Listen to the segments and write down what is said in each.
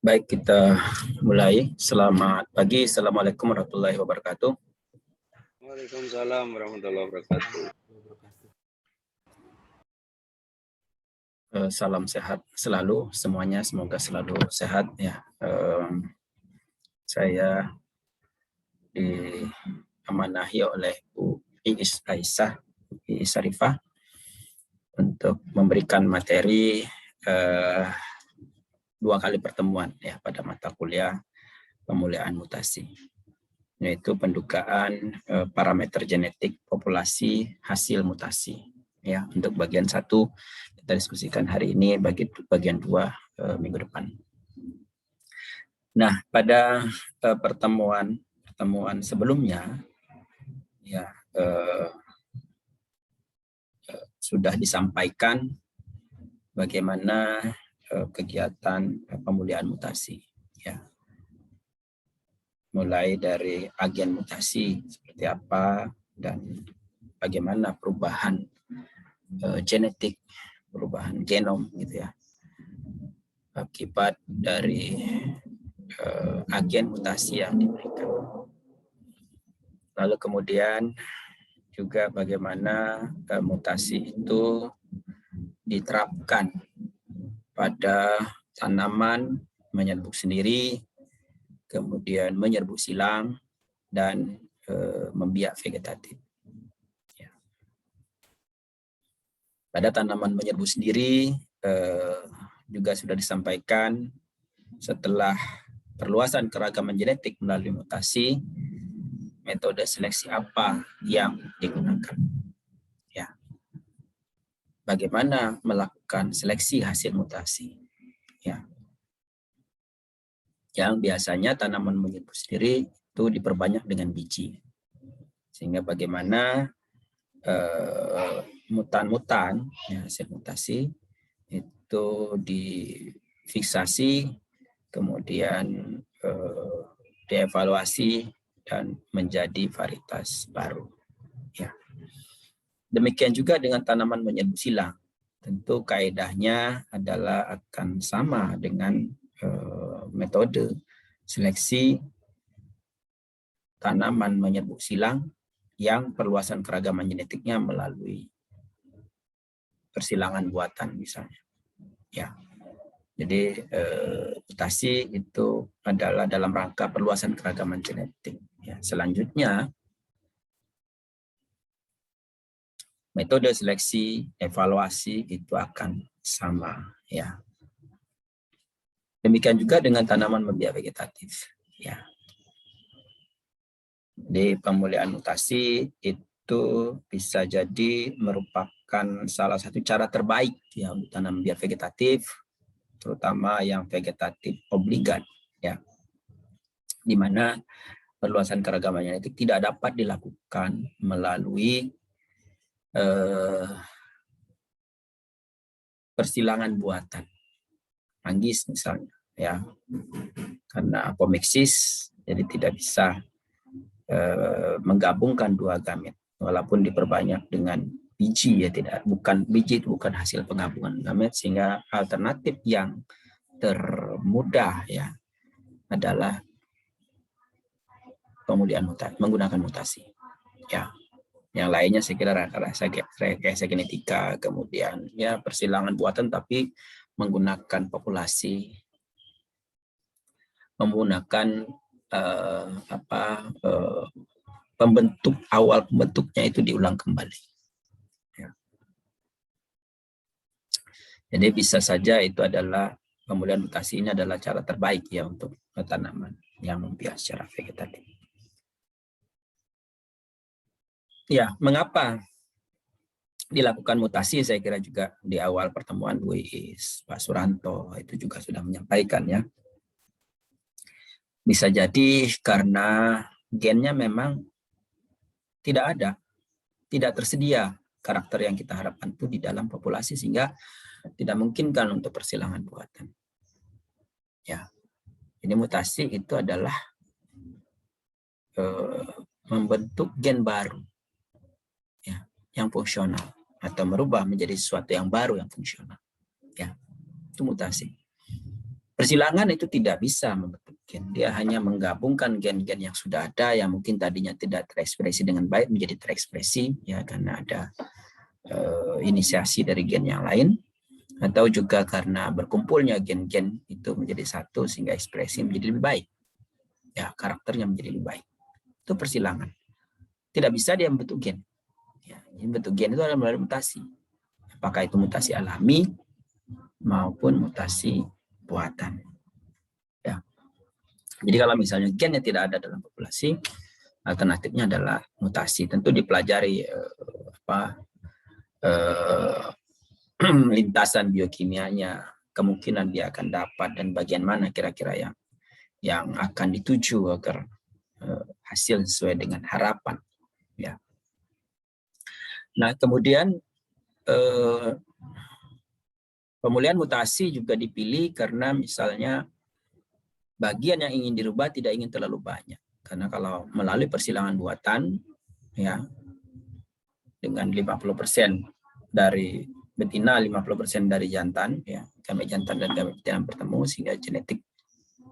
Baik, kita mulai. Selamat pagi. Assalamualaikum warahmatullahi wabarakatuh. Waalaikumsalam warahmatullahi wabarakatuh. Salam sehat selalu semuanya. Semoga selalu sehat ya. Saya diamanahi oleh Bu Iis Aisyah, Iis Sarifah untuk memberikan materi 2 kali pertemuan ya pada mata kuliah pemuliaan mutasi, yaitu pendugaan parameter genetik populasi hasil mutasi. Ya, untuk bagian 1 kita diskusikan hari ini, bagian 2 minggu depan. Nah, pada pertemuan sebelumnya ya sudah disampaikan bagaimana kegiatan pemulihan mutasi ya. Mulai dari agen mutasi seperti apa dan bagaimana perubahan genetik, perubahan genom gitu ya, akibat dari agen mutasi yang diberikan. Lalu kemudian juga bagaimana mutasi itu diterapkan pada tanaman menyerbuk sendiri, kemudian menyerbuk silang, dan membiak vegetatif. Ya. Pada tanaman menyerbuk sendiri juga sudah disampaikan setelah perluasan keragaman genetik melalui mutasi, metode seleksi apa yang digunakan. Ya. Bagaimana melakukan seleksi hasil mutasi. Ya. Yang biasanya tanaman menyerbuk sendiri itu diperbanyak dengan biji. Sehingga bagaimana mutan-mutan ya, hasil mutasi itu difiksasi, kemudian dievaluasi dan menjadi varietas baru. Ya. Demikian juga dengan tanaman menyerbuk silang. Tentu kaedahnya adalah akan sama dengan metode seleksi tanaman menyerbuk silang yang perluasan keragaman genetiknya melalui persilangan buatan misalnya. Ya. Jadi mutasi itu adalah dalam rangka perluasan keragaman genetik. Ya. Selanjutnya metode seleksi evaluasi itu akan sama. Ya. Demikian juga dengan tanaman membiak vegetatif. Ya. Di pemulihan mutasi itu bisa jadi merupakan salah satu cara terbaik ya untuk tanam biak vegetatif, terutama yang vegetatif obligat ya, di mana perluasan keragaman genetik tidak dapat dilakukan melalui persilangan buatan, manggis misalnya ya, karena apomiksis jadi tidak bisa menggabungkan 2 gamet walaupun diperbanyak dengan biji ya, bukan hasil penggabungan gamet, sehingga alternatif yang termudah ya adalah pemulihan mutasi menggunakan mutasi ya. Yang lainnya saya kira rekayasa genetika, kemudian ya persilangan buatan tapi menggunakan populasi, menggunakan awal pembentuknya itu diulang kembali. Ya. Jadi bisa saja itu adalah pemulihan mutasi ini adalah cara terbaik ya untuk tanaman yang membiak secara vegetatif. Ya, mengapa dilakukan mutasi? Saya kira juga di awal pertemuan Bu Iis, Pak Suranto itu juga sudah menyampaikan ya. Bisa jadi karena gennya memang tidak ada, tidak tersedia karakter yang kita harapkan itu di dalam populasi, sehingga tidak memungkinkan untuk persilangan buatan. Ya, ini mutasi itu adalah membentuk gen baru, ya, yang fungsional atau merubah menjadi sesuatu yang baru yang fungsional. Ya, itu mutasi. Persilangan itu tidak bisa membentuk gen. Dia hanya menggabungkan gen-gen yang sudah ada yang mungkin tadinya tidak terekspresi dengan baik menjadi terekspresi ya karena ada inisiasi dari gen yang lain, atau juga karena berkumpulnya gen-gen itu menjadi satu sehingga ekspresi menjadi lebih baik. Ya, karakternya menjadi lebih baik. Itu persilangan. Tidak bisa dia membentuk gen. Ya, membentuk gen itu adalah melalui mutasi. Apakah itu mutasi alami maupun mutasi buatan. Ya. Jadi kalau misalnya gennya tidak ada dalam populasi, alternatifnya adalah mutasi. Tentu dipelajari lintasan biokimianya, kemungkinan dia akan dapat dan bagian mana kira-kira yang akan dituju agar hasil sesuai dengan harapan. Ya. Nah, kemudian pemulihan mutasi juga dipilih karena misalnya bagian yang ingin dirubah tidak ingin terlalu banyak. Karena kalau melalui persilangan buatan, ya dengan 50% dari betina, 50% dari jantan, ya gamet jantan dan gamet betina bertemu sehingga genetik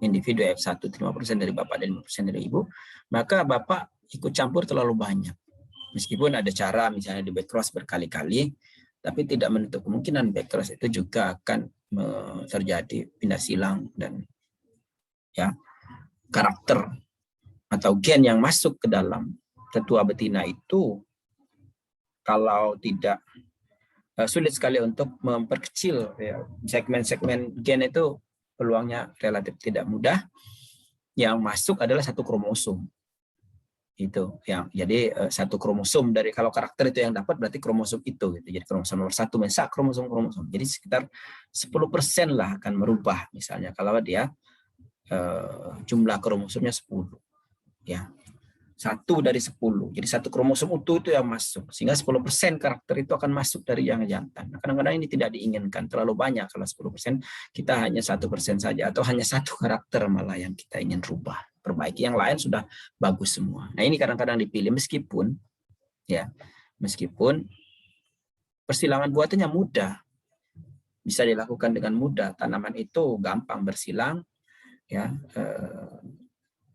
individu F1 5% dari bapak dan 5% dari ibu, maka bapak ikut campur terlalu banyak. Meskipun ada cara misalnya di backcross berkali-kali, tapi tidak menutup kemungkinan backcross itu juga akan terjadi pindah silang dan ya karakter atau gen yang masuk ke dalam tetua betina itu kalau tidak sulit sekali untuk memperkecil ya, segmen-segmen gen itu peluangnya relatif tidak mudah. Yang masuk adalah satu kromosom. Itu yang jadi satu kromosom dari kalau karakter itu yang dapat berarti kromosom itu gitu. Jadi kromosom nomor 1 mensak kromosom. Jadi sekitar 10% lah akan merubah misalnya kalau dia jumlah kromosomnya 10 ya. 1 dari 10. Jadi satu kromosom utuh itu yang masuk. Sehingga 10% karakter itu akan masuk dari yang jantan. Nah, kadang-kadang ini tidak diinginkan. Terlalu banyak kalau 10%. Kita hanya 1% saja. Atau hanya satu karakter malah yang kita ingin rubah. Perbaiki. Yang lain sudah bagus semua. Nah ini kadang-kadang dipilih meskipun persilangan buatannya mudah. Bisa dilakukan dengan mudah. Tanaman itu gampang bersilang.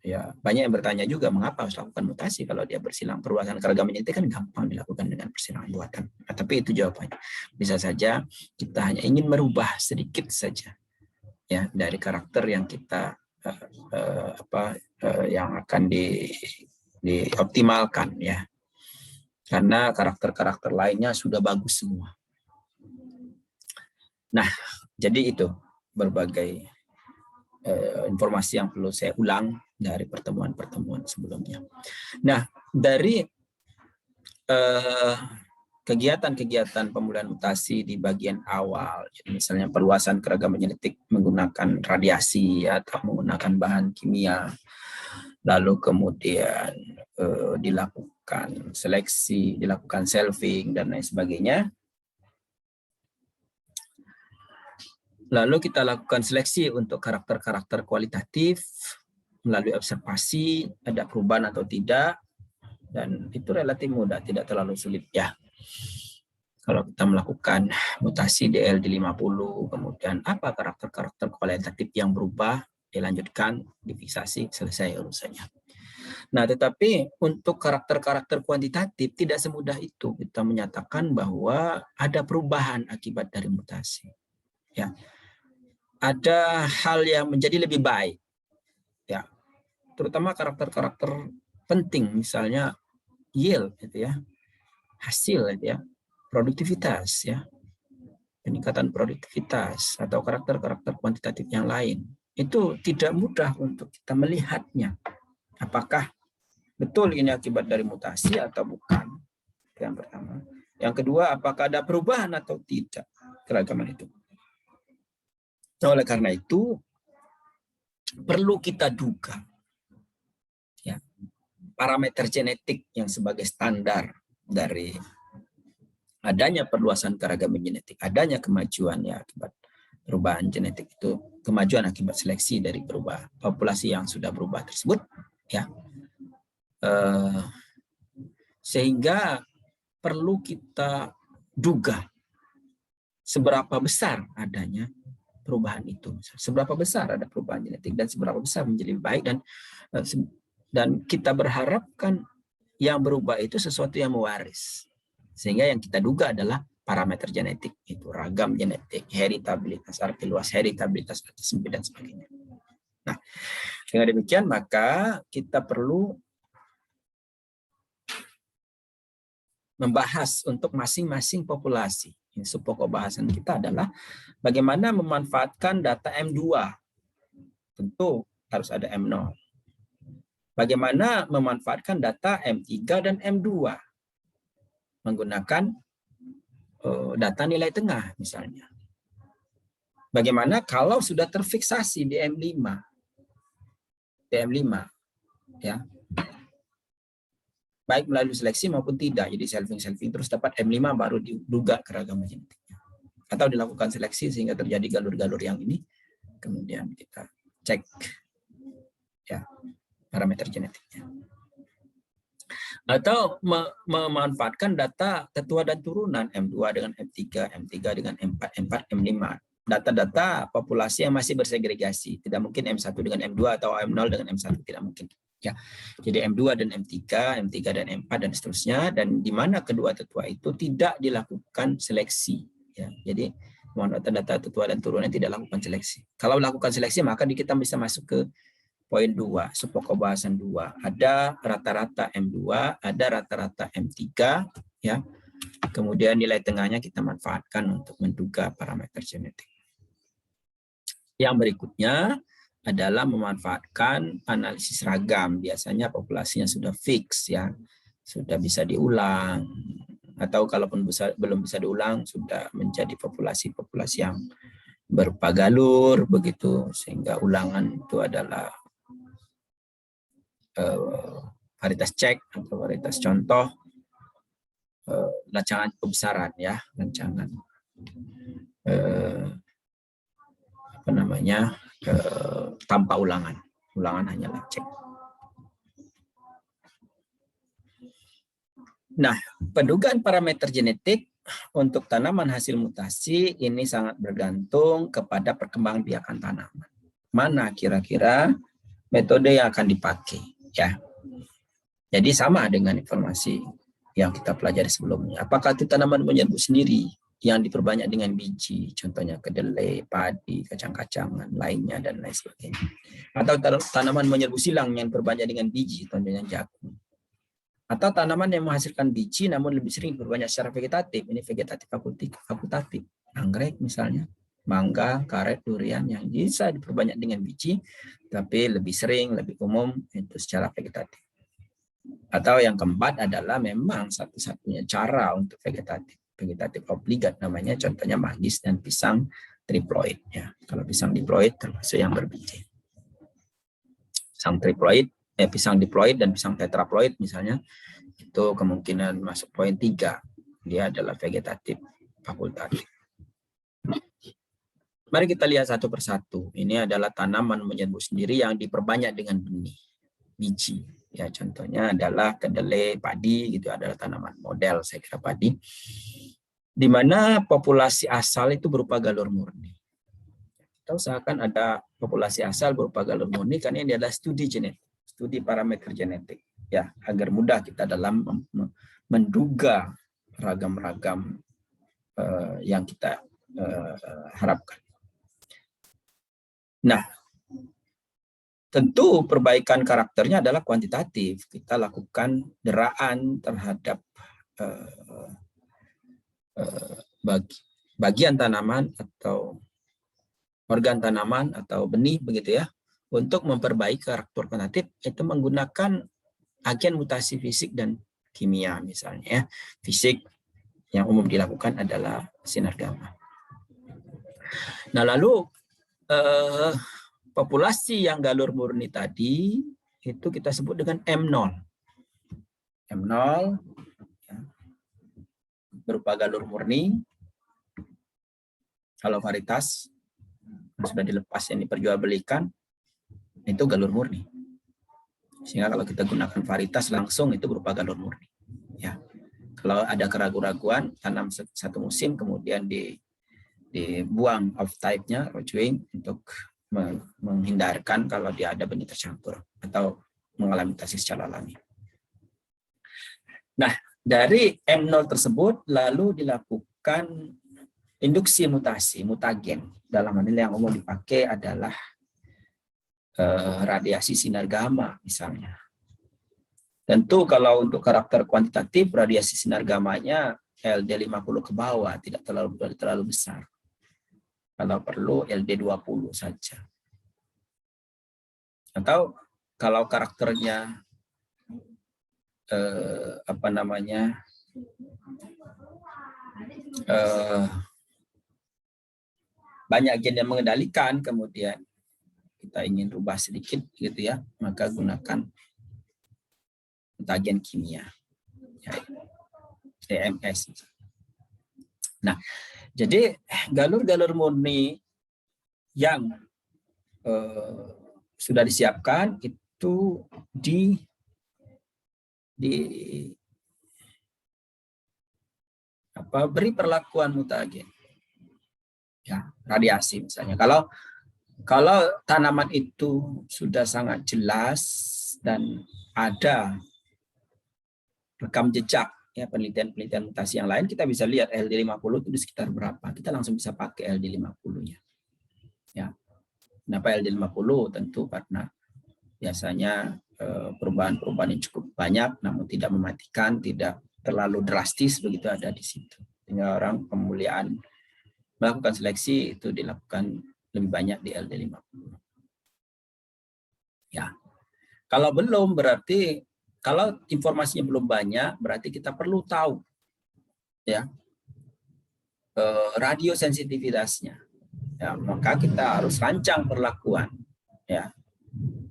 Ya, banyak yang bertanya juga mengapa harus lakukan mutasi kalau dia bersilang. Perluasan keragaman genetik kan gampang dilakukan dengan persilangan buatan. Nah, tapi itu jawabannya. Bisa saja kita hanya ingin merubah sedikit saja ya dari karakter yang kita yang akan dioptimalkan ya. Karena karakter-karakter lainnya sudah bagus semua. Nah, jadi itu berbagai informasi yang perlu saya ulang dari pertemuan-pertemuan sebelumnya. Nah, dari kegiatan-kegiatan pemulihan mutasi di bagian awal, misalnya perluasan keragaman genetik menggunakan radiasi atau menggunakan bahan kimia, lalu kemudian dilakukan seleksi, dilakukan selfing, dan lain sebagainya. Lalu kita lakukan seleksi untuk karakter-karakter kualitatif melalui observasi, ada perubahan atau tidak, dan itu relatif mudah, tidak terlalu sulit ya. Kalau kita melakukan mutasi DLD50, kemudian apa karakter-karakter kualitatif yang berubah, dilanjutkan, difiksasi, selesai urusannya. Nah, tetapi untuk karakter-karakter kuantitatif tidak semudah itu kita menyatakan bahwa ada perubahan akibat dari mutasi. Ya. Ada hal yang menjadi lebih baik, ya, terutama karakter-karakter penting, misalnya yield, gitu ya, hasil, gitu ya, produktivitas, ya, peningkatan produktivitas atau karakter-karakter kuantitatif yang lain. Itu tidak mudah untuk kita melihatnya. Apakah betul ini akibat dari mutasi atau bukan? Yang pertama. Yang kedua, apakah ada perubahan atau tidak keragaman itu? Oleh karena itu, perlu kita duga ya, parameter genetik yang sebagai standar dari adanya perluasan keragaman genetik, adanya kemajuan ya akibat perubahan genetik itu, kemajuan akibat seleksi dari berubah populasi yang sudah berubah tersebut, ya, sehingga perlu kita duga seberapa besar adanya perubahan itu. Seberapa besar ada perubahan genetik dan seberapa besar menjadi lebih baik, dan kita berharapkan yang berubah itu sesuatu yang mewaris. Sehingga yang kita duga adalah parameter genetik, itu ragam genetik, heritabilitas, arti luas heritabilitas, arti sempit, dan sebagainya. Nah, dengan demikian maka kita perlu membahas untuk masing-masing populasi. Pokok bahasan kita adalah bagaimana memanfaatkan data M2. Tentu harus ada M0. Bagaimana memanfaatkan data M3 dan M2 menggunakan data nilai tengah misalnya. Bagaimana kalau sudah terfiksasi di M5, ya, baik melalui seleksi maupun tidak, jadi selfing terus dapat M5 baru diduga keragaman genetiknya, atau dilakukan seleksi sehingga terjadi galur-galur yang ini, kemudian kita cek ya parameter genetiknya. Atau memanfaatkan data tetua dan turunan M2 dengan M3, M3 dengan M4, M4, M5. Data-data populasi yang masih bersegregasi. Tidak mungkin M1 dengan M2 atau M0 dengan M1, tidak mungkin. Ya. Jadi M2 dan M3, M3 dan M4 dan seterusnya, dan di mana kedua tetua itu tidak dilakukan seleksi. Ya. Jadi data tetua dan turunan tidak lakukan seleksi. Kalau lakukan seleksi maka kita bisa masuk ke poin 2, pokok bahasan 2. Ada rata-rata M2, ada rata-rata M3, ya. Kemudian nilai tengahnya kita manfaatkan untuk menduga parameter genetik. Yang berikutnya adalah memanfaatkan analisis ragam. Biasanya populasinya sudah fix, ya, sudah bisa diulang, atau kalaupun belum bisa diulang sudah menjadi populasi-populasi yang berupa galur begitu, sehingga ulangan itu adalah varietas cek atau varietas contoh, rancangan pembesaran, ya, rancangan tanpa ulangan hanyalah cek. Nah, pendugaan parameter genetik untuk tanaman hasil mutasi ini sangat bergantung kepada perkembangbiakan tanaman. Mana kira-kira metode yang akan dipakai, ya. Jadi sama dengan informasi yang kita pelajari sebelumnya. Apakah itu tanaman menyerbu sendiri yang diperbanyak dengan biji, contohnya kedelai, padi, kacang-kacangan lainnya dan lain sebagainya. Atau tanaman menyerbu silang yang berbanyak dengan biji, contohnya jagung. Atau tanaman yang menghasilkan biji namun lebih sering berbanyak secara vegetatif, ini vegetatif fakultatif, anggrek misalnya, mangga, karet, durian yang bisa diperbanyak dengan biji, tapi lebih sering, lebih umum itu secara vegetatif. Atau yang keempat adalah memang satu-satunya cara untuk vegetatif obligat namanya, contohnya manggis dan pisang triploid. Ya, kalau pisang diploid termasuk yang berbiji. Pisang diploid dan pisang tetraploid misalnya, itu kemungkinan masuk poin 3. Dia adalah vegetatif fakultatif. Mari kita lihat satu persatu. Ini adalah tanaman menyerbu sendiri yang diperbanyak dengan benih, biji. Ya, contohnya adalah kedelai, padi, gitu adalah tanaman model, saya kira padi. Di mana populasi asal itu berupa galur murni. Kita usahakan ada populasi asal berupa galur murni karena ini adalah studi genetik, studi parameter genetik, ya, agar mudah kita dalam menduga ragam-ragam yang kita harapkan. Nah, tentu perbaikan karakternya adalah kuantitatif. Kita lakukan deraan terhadap bagian tanaman atau organ tanaman atau benih begitu, ya, untuk memperbaiki karakter kuantitatif itu menggunakan agen mutasi fisik dan kimia misalnya, ya. Fisik yang umum dilakukan adalah sinar gamma. Nah, lalu populasi yang galur murni tadi itu kita sebut dengan M0. M0 ya, berupa galur murni. Kalau varietas yang sudah dilepas yang diperjualbelikan itu galur murni. Sehingga kalau kita gunakan varietas langsung itu berupa galur murni. Ya. Kalau ada keraguan-raguan tanam satu musim kemudian dibuang off type-nya Rochewing untuk menghindarkan kalau dia ada benih tercampur atau mengalami mutasi secara alami. Nah, dari M0 tersebut lalu dilakukan induksi mutasi, mutagen. Dalam hal ini yang umum dipakai adalah radiasi sinar gamma misalnya. Tentu kalau untuk karakter kuantitatif radiasi sinar gammanya LD50 ke bawah, tidak terlalu besar. Kalau perlu LD20 saja. Atau kalau karakternya banyak gen yang mengendalikan, kemudian kita ingin rubah sedikit gitu ya, maka gunakan mutagen kimia, EMS. Nah, jadi galur-galur murni yang sudah disiapkan itu beri perlakuan mutagen, ya, radiasi misalnya. Kalau tanaman itu sudah sangat jelas dan ada rekam jejak ya, penelitian mutasi yang lain, kita bisa lihat LD50 itu di sekitar berapa. Kita langsung bisa pakai LD50-nya. Ya. Kenapa LD50? Tentu karena biasanya perubahan-perubahan yang cukup banyak namun tidak mematikan, tidak terlalu drastis begitu ada di situ. Sehingga orang pemuliaan melakukan seleksi itu dilakukan lebih banyak di LD50. Ya. Kalau belum berarti kalau informasinya belum banyak berarti kita perlu tahu ya radiosensitivitasnya. Ya, maka kita harus rancang perlakuan ya.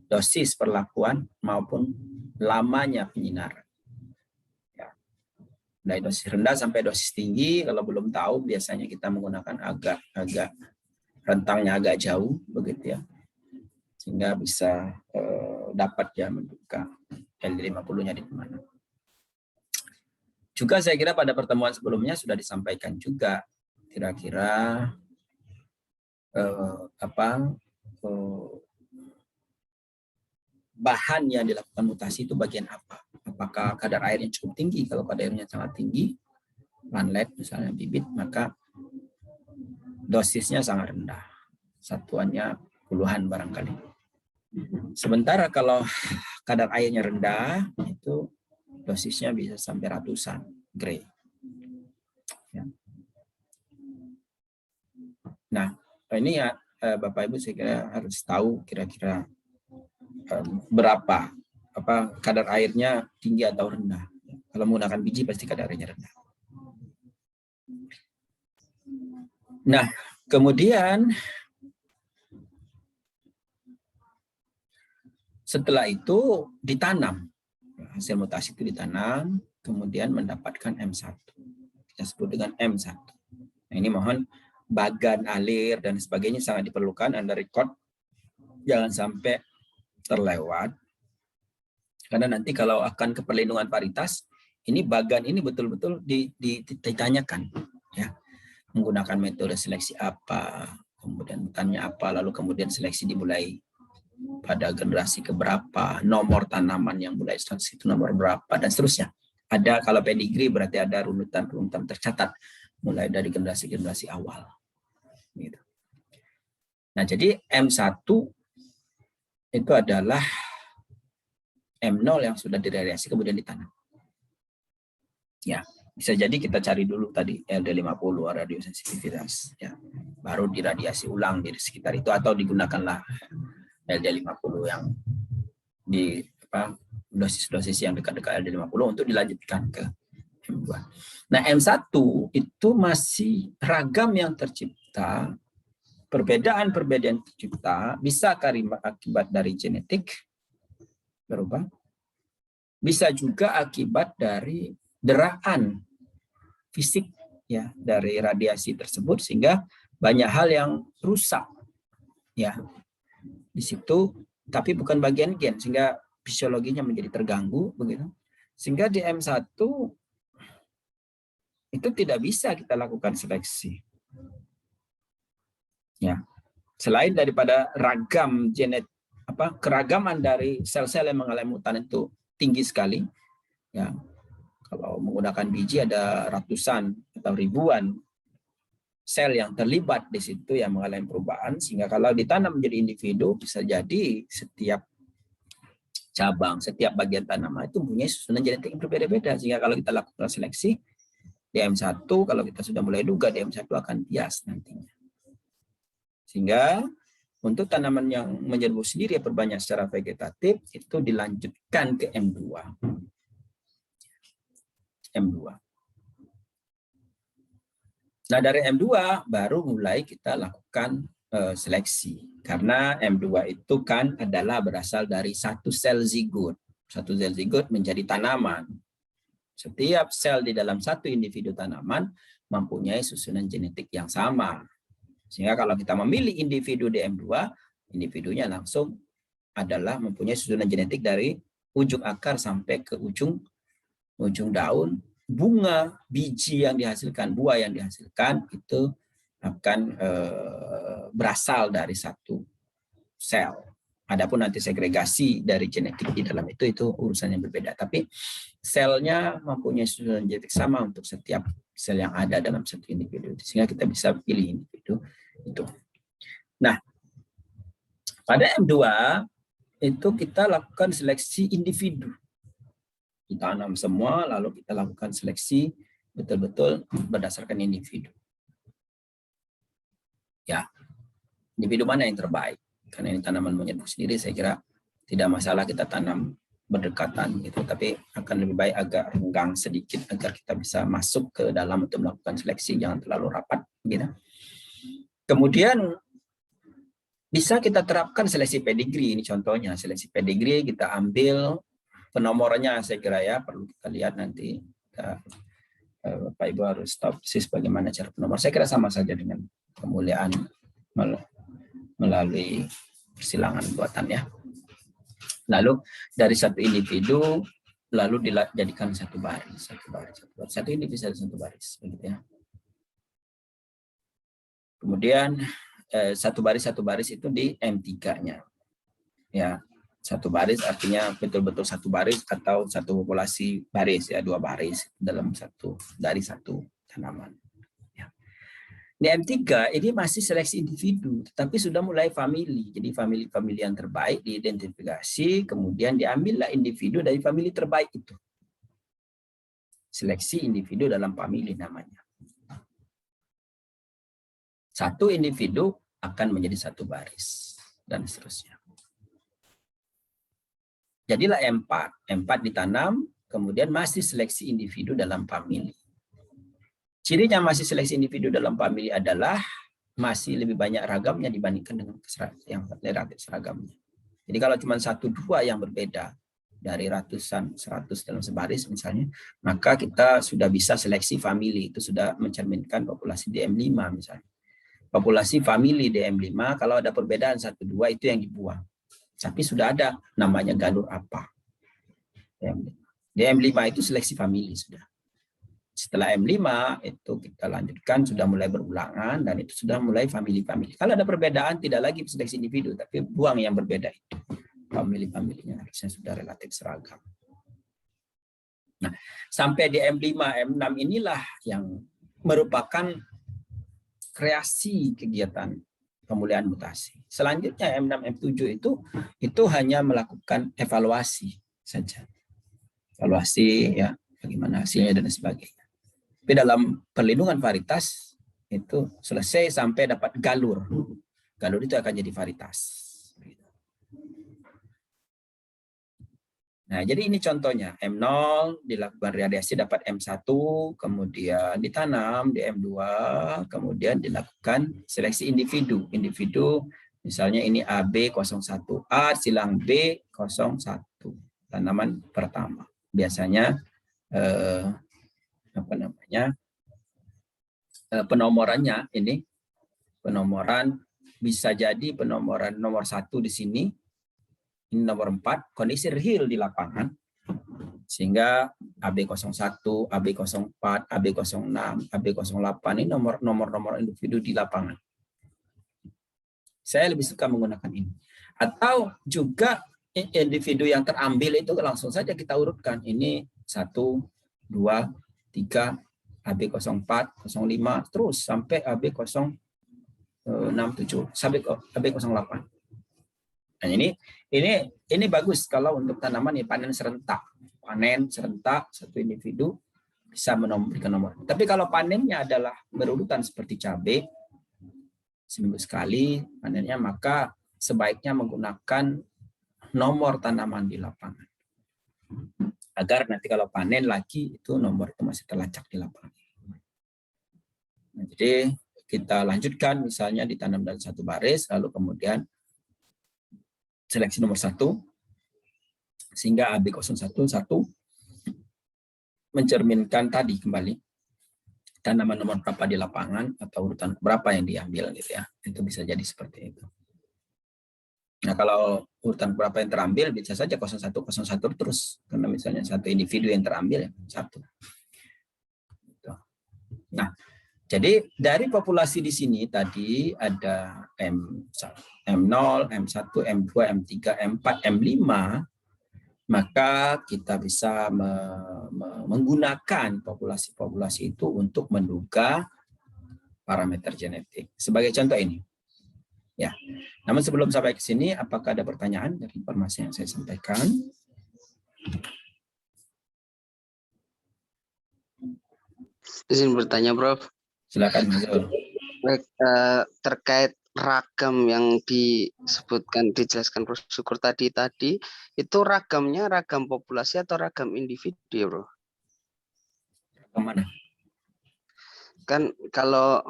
Dosis perlakuan maupun lamanya penyinaran. Ya. Dari dosis rendah sampai dosis tinggi, kalau belum tahu biasanya kita menggunakan agak rentangnya agak jauh begitu ya. Sehingga bisa dapat ya menduga LD50-nya di mana. Juga saya kira pada pertemuan sebelumnya sudah disampaikan juga kira-kira bahan yang dilakukan mutasi itu bagian apa? Apakah kadar airnya cukup tinggi? Kalau kadar airnya sangat tinggi, runlet misalnya bibit, maka dosisnya sangat rendah. Satuannya puluhan barangkali. Sementara kalau kadar airnya rendah, itu dosisnya bisa sampai ratusan gray. Ya. Nah, ini ya Bapak Ibu saya kira harus tahu kira-kira berapa kadar airnya tinggi atau rendah. Kalau menggunakan biji pasti kadar airnya rendah. Nah, kemudian setelah itu ditanam. Hasil mutasi itu ditanam, kemudian mendapatkan M1. Kita sebut dengan M1. Nah, ini mohon bagan, alir, dan sebagainya sangat diperlukan Anda record. Jangan sampai terlewat. Karena nanti kalau akan ke perlindungan varietas, ini bagan ini betul-betul ditanyakan. Ya. Menggunakan metode seleksi apa, kemudian tanya apa, lalu kemudian seleksi dimulai pada generasi keberapa, nomor tanaman yang mulai itu nomor berapa, dan seterusnya. Ada kalau pedigree berarti ada runutan-runutan tercatat mulai dari generasi-generasi awal. Gitu. Nah, jadi M1 itu adalah M0 yang sudah diradiasi kemudian ditanam. Ya, bisa jadi kita cari dulu tadi LD50 radiosensitivitas, ya. Baru diradiasi ulang di sekitar itu atau digunakanlah LD50 yang di dosis-dosis yang dekat-dekat LD50 untuk dilanjutkan ke M2. Nah, M1 itu masih ragam yang tercipta, perbedaan-perbedaan tercipta, bisa akibat dari genetik berubah, bisa juga akibat dari deraan fisik ya dari radiasi tersebut sehingga banyak hal yang rusak ya di situ, tapi bukan bagian gen sehingga fisiologinya menjadi terganggu begitu. Sehingga di M1 itu tidak bisa kita lakukan seleksi. Ya, selain daripada ragam keragaman dari sel-sel yang mengalami mutan itu tinggi sekali. Ya, kalau menggunakan biji ada ratusan atau ribuan sel yang terlibat di situ yang mengalami perubahan, sehingga kalau ditanam menjadi individu bisa jadi setiap cabang, setiap bagian tanaman itu punya susunan genetik yang berbeda-beda, sehingga kalau kita lakukan seleksi DM1, kalau kita sudah mulai duga DM1 akan bias nantinya. Sehingga untuk tanaman yang menyerbu sendiri berbanyak secara vegetatif itu dilanjutkan ke M2. Nah, dari M2 baru mulai kita lakukan seleksi. Karena M2 itu kan adalah berasal dari satu sel zigot. Satu sel zigot menjadi tanaman. Setiap sel di dalam satu individu tanaman mempunyai susunan genetik yang sama. Sehingga kalau kita memilih individu di M2, individunya langsung adalah mempunyai susunan genetik dari ujung akar sampai ke ujung daun, bunga, biji yang dihasilkan, buah yang dihasilkan itu akan berasal dari satu sel. Adapun nanti segregasi dari genetik di dalam itu urusan yang berbeda. Tapi selnya mempunyai susunan genetik sama untuk setiap sel yang ada dalam satu individu. Sehingga kita bisa pilih individu itu. Nah, pada M2 itu kita lakukan seleksi individu. Ditanam semua, lalu kita lakukan seleksi betul-betul berdasarkan individu. Ya, individu mana yang terbaik? Karena ini tanaman menyerbu sendiri, saya kira tidak masalah kita tanam berdekatan gitu, tapi akan lebih baik agak renggang sedikit agar kita bisa masuk ke dalam untuk melakukan seleksi, jangan terlalu rapat gitu. Kemudian bisa kita terapkan seleksi pedigree, ini contohnya seleksi pedigree, kita ambil penomorannya, saya kira ya perlu kita lihat nanti. Bapak Ibu harus tahu persis bagaimana cara penomor. Saya kira sama saja dengan kemuliaan melalui persilangan buatan ya. Lalu dari satu individu lalu dijadikan satu baris. Satu individu satu baris, begitu ya. Kemudian satu baris itu di M3-nya. Ya, satu baris artinya betul-betul satu baris atau satu populasi baris ya, dua baris dalam dari satu tanaman. Ya. Di M3 ini masih seleksi individu, tetapi sudah mulai famili. Jadi famili yang terbaik diidentifikasi, kemudian diambillah individu dari famili terbaik itu. Seleksi individu dalam famili namanya. Satu individu akan menjadi satu baris dan seterusnya. Jadilah M4 ditanam, kemudian masih seleksi individu dalam famili. Cirinya masih seleksi individu dalam famili adalah masih lebih banyak ragamnya dibandingkan dengan yang relatif seragamnya. Jadi kalau cuma 1-2 yang berbeda dari ratusan 100 dalam sebaris misalnya, maka kita sudah bisa seleksi famili, itu sudah mencerminkan populasi DM5 misalnya. Populasi famili DM5, kalau ada perbedaan 1-2 itu yang dibuang. Tapi sudah ada namanya galur apa. DM5 itu seleksi famili sudah. Setelah M5 itu kita lanjutkan sudah mulai berulangan dan itu sudah mulai famili-famili. Kalau ada perbedaan tidak lagi seleksi individu, tapi buang yang berbeda itu. Famili-familinya harusnya sudah relatif seragam. Nah, sampai di M5, M6 inilah yang merupakan kreasi kegiatan pemulihan mutasi. Selanjutnya M6, M7 itu hanya melakukan evaluasi saja. Evaluasi ya, bagaimana hasilnya dan sebagainya. Tapi dalam perlindungan varietas itu selesai sampai dapat galur. Galur itu akan jadi varietas. Nah, jadi ini contohnya. M0 dilakukan radiasi dapat M1, kemudian ditanam di M2, kemudian dilakukan seleksi individu. Individu misalnya ini AB01A, silang B01, tanaman pertama. Biasanya penomorannya ini, penomoran bisa jadi penomoran nomor 1 di sini, ini nomor 4, kondisi real di lapangan, sehingga AB01, AB04, AB06, AB08 ini nomor individu di lapangan. Saya lebih suka menggunakan ini. Atau juga individu yang terambil itu langsung saja kita urutkan. Ini 1, 2, 3, AB04, 05, terus sampai AB067, sampai AB08. Nah, ini bagus kalau untuk tanaman yang panen serentak. Panen serentak satu individu bisa memberikan nomor. Tapi kalau panennya adalah berurutan seperti cabai, seminggu sekali panennya, maka sebaiknya menggunakan nomor tanaman di lapangan. Agar nanti kalau panen lagi itu nomor itu masih terlacak di lapangan. Nah, jadi kita lanjutkan misalnya ditanam dalam satu baris, lalu kemudian seleksi nomor 1 sehingga AB01 mencerminkan tadi kembali tanaman nomor berapa di lapangan atau urutan berapa yang diambil gitu ya. Itu bisa jadi seperti itu. Nah, kalau urutan berapa yang terambil bisa saja 01 terus karena misalnya satu individu yang terambil ya 1. Nah, jadi dari populasi di sini tadi ada M0, M1, M2, M3, M4, M5, maka kita bisa menggunakan populasi-populasi itu untuk menduga parameter genetik. Sebagai contoh ini. Ya. Namun sebelum sampai ke sini, apakah ada pertanyaan dari informasi yang saya sampaikan? Izin bertanya, Prof. Silakan, Mazul. Baik, terkait ragam yang dijelaskan Prof. Syukur tadi itu ragamnya ragam populasi atau ragam individu ya, Bro? Kemana? Kan kalau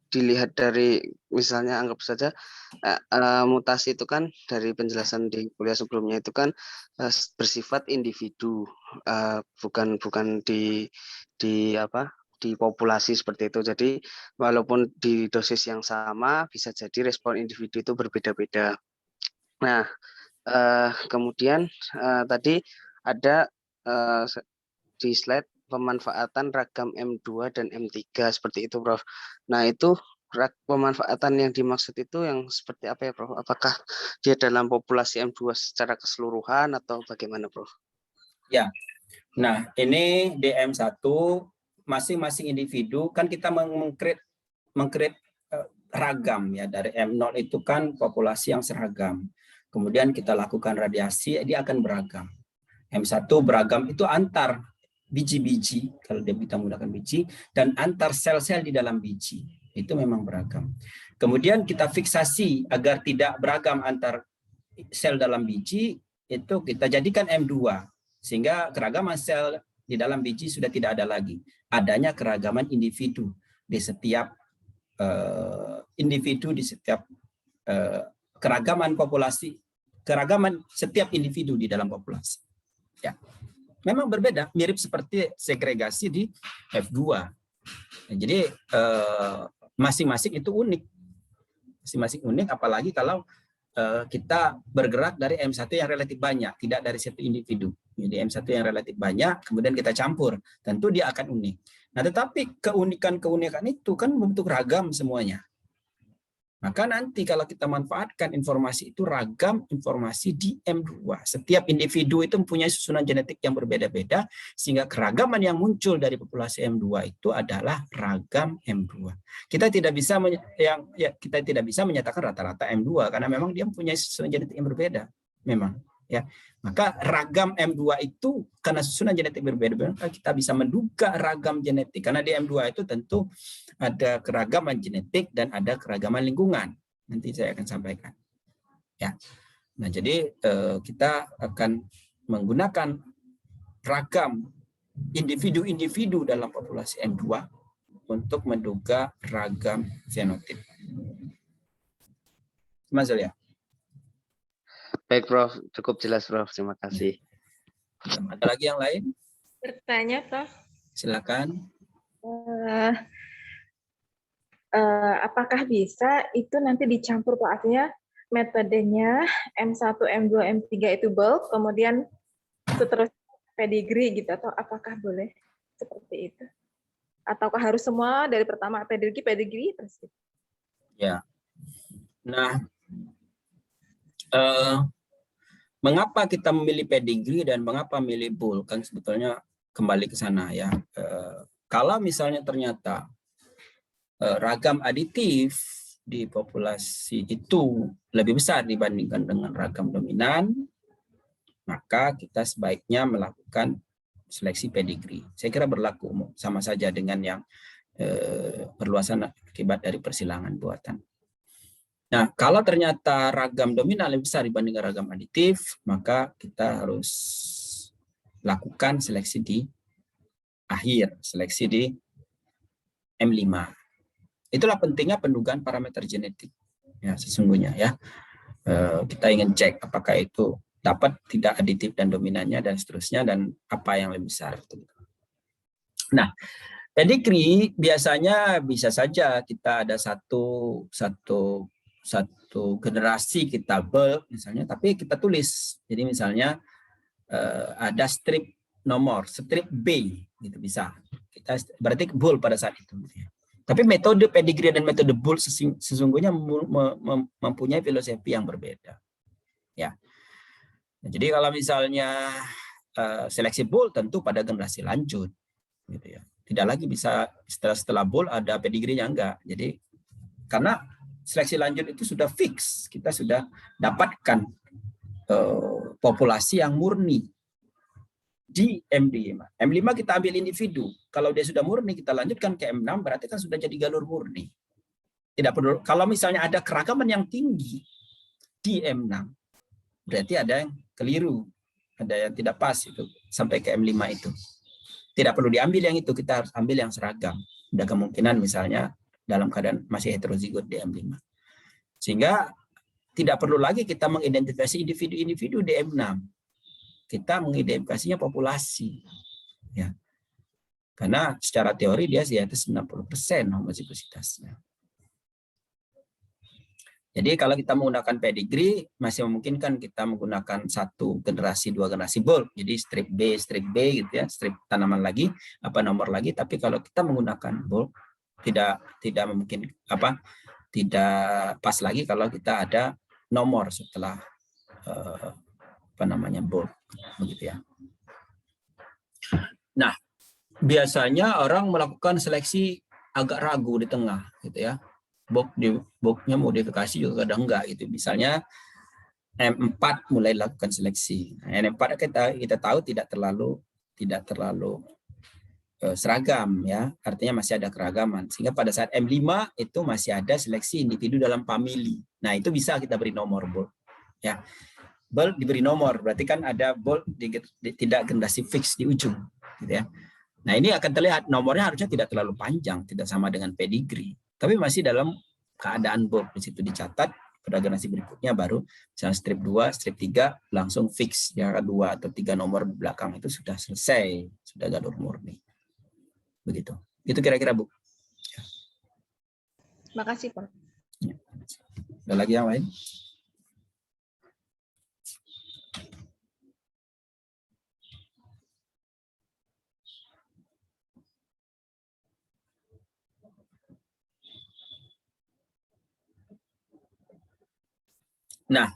dilihat dari misalnya anggap saja mutasi itu kan dari penjelasan di kuliah sebelumnya itu kan bersifat individu, bukan di populasi seperti itu. Jadi walaupun di dosis yang sama bisa jadi respon individu itu berbeda-beda. Nah, kemudian tadi ada di slide pemanfaatan ragam M2 dan M3 seperti itu, Prof. Nah, itu pemanfaatan yang dimaksud itu yang seperti apa ya, Prof? Apakah dia dalam populasi M2 secara keseluruhan atau bagaimana, Prof? Ya. Nah, ini DM1 masing-masing individu kan kita mengcreate ragam ya, dari M0 itu kan populasi yang seragam. Kemudian kita lakukan radiasi, dia akan beragam. M1 beragam itu antar biji-biji, kalau dia kita menggunakan biji, dan antar sel-sel di dalam biji. Itu memang beragam. Kemudian kita fiksasi agar tidak beragam antar sel dalam biji, itu kita jadikan M2. Sehingga keragaman sel di dalam biji sudah tidak ada lagi. Adanya keragaman individu di setiap keragaman populasi, keragaman setiap individu di dalam populasi. Ya. Memang berbeda, mirip seperti segregasi di F2. Jadi masing-masing itu unik. Masing-masing unik, apalagi kalau kita bergerak dari M1 yang relatif banyak, tidak dari satu individu. Jadi M1 yang relatif banyak, kemudian kita campur, tentu dia akan unik. Nah, tetapi keunikan itu kan bentuk ragam semuanya. Maka nanti kalau kita manfaatkan informasi itu ragam informasi di M2. Setiap individu itu mempunyai susunan genetik yang berbeda-beda, sehingga keragaman yang muncul dari populasi M2 itu adalah ragam M2. Kita tidak bisa menyatakan rata-rata M2 karena memang dia mempunyai susunan genetik yang berbeda. Memang. Ya, maka ragam M2 itu karena susunan genetik berbeda, kita bisa menduga ragam genetik karena di M2 itu tentu ada keragaman genetik dan ada keragaman lingkungan. Nanti saya akan sampaikan. Ya, nah jadi kita akan menggunakan ragam individu-individu dalam populasi M2 untuk menduga ragam fenotip. Mas ya. Baik, Prof. Cukup jelas, Prof. Terima kasih. Ada lagi yang lain? Bertanya, Prof. Silakan. Apakah bisa itu nanti dicampur, Pak? Artinya metodenya M1, M2, M3 itu bulk, kemudian seterusnya pedigree gitu, atau apakah boleh seperti itu? Ataukah harus semua dari pertama pedigree terus? Ya. Nah, Mengapa kita memilih pedigree dan mengapa memilih bull? Kan sebetulnya kembali ke sana ya. Kalau misalnya ternyata ragam aditif di populasi itu lebih besar dibandingkan dengan ragam dominan, maka kita sebaiknya melakukan seleksi pedigree. Saya kira berlaku sama saja dengan yang perluasan akibat dari persilangan buatan. Nah, kalau ternyata ragam dominan lebih besar dibandingkan ragam aditif, maka kita harus lakukan seleksi di akhir, seleksi di M5. Itulah pentingnya pendugaan parameter genetik. Ya, sesungguhnya ya. Kita ingin cek apakah itu dapat tidak aditif dan dominannya dan seterusnya dan apa yang lebih besar. Nah, pedigree biasanya bisa saja kita ada satu generasi kita bulk misalnya, tapi kita tulis. Jadi misalnya ada strip nomor, strip B gitu bisa. Kita berarti bulk pada saat itu. Tapi metode pedigree dan metode bulk sesungguhnya mempunyai filosofi yang berbeda. Ya. Jadi kalau misalnya seleksi bulk tentu pada generasi lanjut, gitu ya. Tidak lagi bisa setelah bulk ada pedigree-nya enggak. Jadi karena seleksi lanjut itu sudah fix, kita sudah dapatkan populasi yang murni di M5. M5 kita ambil individu. Kalau dia sudah murni, kita lanjutkan ke M6, berarti kan sudah jadi galur murni. Tidak perlu. Kalau misalnya ada keragaman yang tinggi di M6, berarti ada yang keliru, ada yang tidak pas itu sampai ke M5 itu. Tidak perlu diambil yang itu, kita harus ambil yang seragam. Ada kemungkinan misalnya dalam keadaan masih heterozigot di M5. Sehingga tidak perlu lagi kita mengidentifikasi individu-individu di M6. Kita mengidentifikasinya populasi. Ya. Karena secara teori dia di atas 90% homozigositasnya. Jadi kalau kita menggunakan pedigree, masih memungkinkan kita menggunakan satu generasi, dua generasi bulk. Jadi strip B gitu ya, strip tanaman lagi, apa nomor lagi. Tapi kalau kita menggunakan bulk, tidak mungkin tidak pas lagi kalau kita ada nomor setelah bulk, begitu ya. Nah, biasanya orang melakukan seleksi agak ragu di tengah, gitu ya. Bulknya modifikasi juga kadang enggak gitu. Misalnya M4 mulai lakukan seleksi. Nah, M4 kita tahu tidak terlalu seragam ya, artinya masih ada keragaman. Sehingga pada saat M5 itu masih ada seleksi individu dalam famili. Nah, itu bisa kita beri nomor bulk. Ya. Bulk diberi nomor, berarti kan ada bulk tidak generasi fix di ujung, gitu ya. Nah, ini akan terlihat nomornya harusnya tidak terlalu panjang, tidak sama dengan pedigree. Tapi masih dalam keadaan bulk, di situ dicatat, pada generasi berikutnya baru misalnya strip 2, strip 3 langsung fix ya, 2 atau 3 nomor belakang itu sudah selesai, sudah galur murni. Begitu. Itu kira-kira, Bu. Ya. Makasih, Pak. Ya. Ada lagi yang lain? Nah,